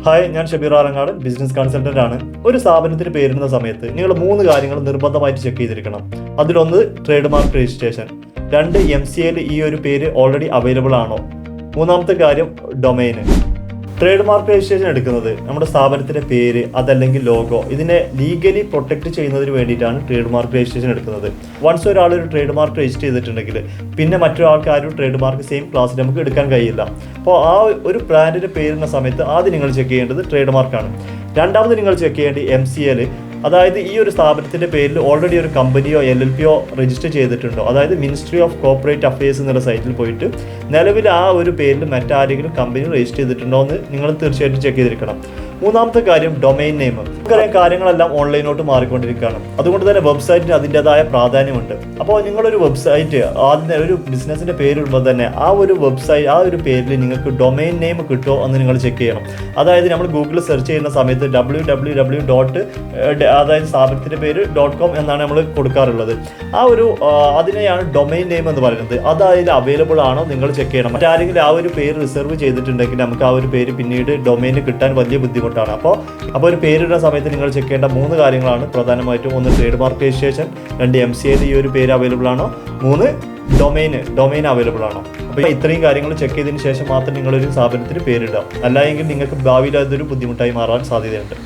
Hi, ഞാൻ Shabeer Alangad, business consultant ആണ്. ഒരു സ്ഥാപനത്തിന് പേരിടുന്ന സമയത്ത് നിങ്ങൾ 3 കാര്യങ്ങൾ നിർബന്ധമായിട്ട് ചെക്ക് ചെയ്തിരിക്കണം. അതിലൊന്ന് ട്രേഡ് മാർക്ക് രജിസ്ട്രേഷൻ, 2 MCAയിൽ ഈ ഒരു പേര് ഓൾറെഡി അവൈലബിൾ ആണോ, മൂന്നാമത്തെ കാര്യം ഡൊമൈന്. ട്രേഡ് മാർക്ക് രജിസ്ട്രേഷൻ എടുക്കുന്നത് നമ്മുടെ സ്ഥാപനത്തിൻ്റെ പേര് അതല്ലെങ്കിൽ ലോഗോ ഇതിനെ ലീഗലി പ്രൊട്ടക്റ്റ് ചെയ്യുന്നതിന് വേണ്ടിയിട്ടാണ് ട്രേഡ് മാർക്ക് രജിസ്ട്രേഷൻ എടുക്കുന്നത്. വൺസ് ഒരാൾ ഒരു ട്രേഡ് മാർക്ക് രജിസ്റ്റർ ചെയ്തിട്ടുണ്ടെങ്കിൽ പിന്നെ മറ്റൊരാൾക്ക് ആ ഒരു ട്രേഡ് മാർക്ക് സെയിം ക്ലാസ്സിൽ നമുക്ക് എടുക്കാൻ കഴിയില്ല. അപ്പോൾ ആ ഒരു ബ്രാൻഡിൻ്റെ പേരിടുന്ന സമയത്ത് ആദ്യം നിങ്ങൾ ചെക്ക് ചെയ്യേണ്ടത് ട്രേഡ് മാർക്കാണ്. രണ്ടാമത് നിങ്ങൾ ചെക്ക് ചെയ്യേണ്ടത് MCAയിൽ, അതായത് ഈ ഒരു സ്ഥാപനത്തിൻ്റെ പേരിൽ ഓൾറെഡി ഒരു കമ്പനിയോ LLPയോ രജിസ്റ്റർ ചെയ്തിട്ടുണ്ടോ, അതായത് മിനിസ്ട്രി ഓഫ് കോർപ്പറേറ്റ് അഫയേഴ്സ് എന്നുള്ള സൈറ്റിൽ പോയിട്ട് നിലവിൽ ആ ഒരു പേരിൽ മറ്റാരെങ്കിലും കമ്പനി രജിസ്റ്റർ ചെയ്തിട്ടുണ്ടോ എന്ന് നിങ്ങൾ തീർച്ചയായിട്ടും ചെക്ക് ചെയ്തിരിക്കണം. മൂന്നാമത്തെ കാര്യം ഡൊമൈൻ നെയിം. നമുക്കറിയാം കാര്യങ്ങളെല്ലാം ഓൺലൈനോട്ട് മാറിക്കൊണ്ടിരിക്കുകയാണ്. അതുകൊണ്ട് തന്നെ വെബ്സൈറ്റിന് അതിൻ്റെതായ പ്രാധാന്യമുണ്ട്. അപ്പോൾ നിങ്ങളൊരു വെബ്സൈറ്റ് ആദ്യം ഒരു ബിസിനസ്സിൻ്റെ പേരിടുമ്പോൾ തന്നെ ആ ഒരു വെബ്സൈറ്റ് ആ ഒരു പേരിൽ നിങ്ങൾക്ക് ഡൊമൈൻ നെയിം കിട്ടുമോ എന്ന് നിങ്ങൾ ചെക്ക് ചെയ്യണം. അതായത് നമ്മൾ ഗൂഗിളിൽ സെർച്ച് ചെയ്യുന്ന സമയത്ത് www. അതായത് സ്ഥാപനത്തിൻ്റെ പേര് .com എന്നാണ് നമ്മൾ കൊടുക്കാറുള്ളത്. ആ ഒരു അതിനെയാണ് ഡൊമൈൻ നെയിം എന്ന് പറയുന്നത്. അത് അതിൽ അവൈലബിൾ ആണോ നിങ്ങൾ ചെക്ക് ചെയ്യണം. മറ്റാരെങ്കിലും ആ ഒരു പേര് റിസർവ് ചെയ്തിട്ടുണ്ടെങ്കിൽ നമുക്ക് ആ ഒരു പേര് പിന്നീട് ഡൊമൈന് കിട്ടാൻ വലിയ ബുദ്ധിമുട്ടാണ്. അപ്പോൾ ഒരു പേരിടുന്ന സമയത്ത് നിങ്ങൾ ചെക്ക് ചെയ്യേണ്ട 3 കാര്യങ്ങളാണ് പ്രധാനമായിട്ടും. ഒന്ന് ട്രേഡ് മാർക്ക് രജിസ്ട്രേഷൻ, 2 MCAയിൽ ഈ ഒരു പേര് അവൈലബിൾ ആണോ, 3 ഡൊമൈൻ അവൈലബിൾ ആണോ. അപ്പോൾ ഇത്രയും കാര്യങ്ങൾ ചെക്ക് ചെയ്തതിന് ശേഷം മാത്രം നിങ്ങളൊരു സ്ഥാപനത്തിന് പേരിടുക. അല്ലെങ്കിൽ നിങ്ങൾക്ക് ഭാവിയിൽ അതൊരു ബുദ്ധിമുട്ടായി മാറാൻ സാധ്യതയുണ്ട്.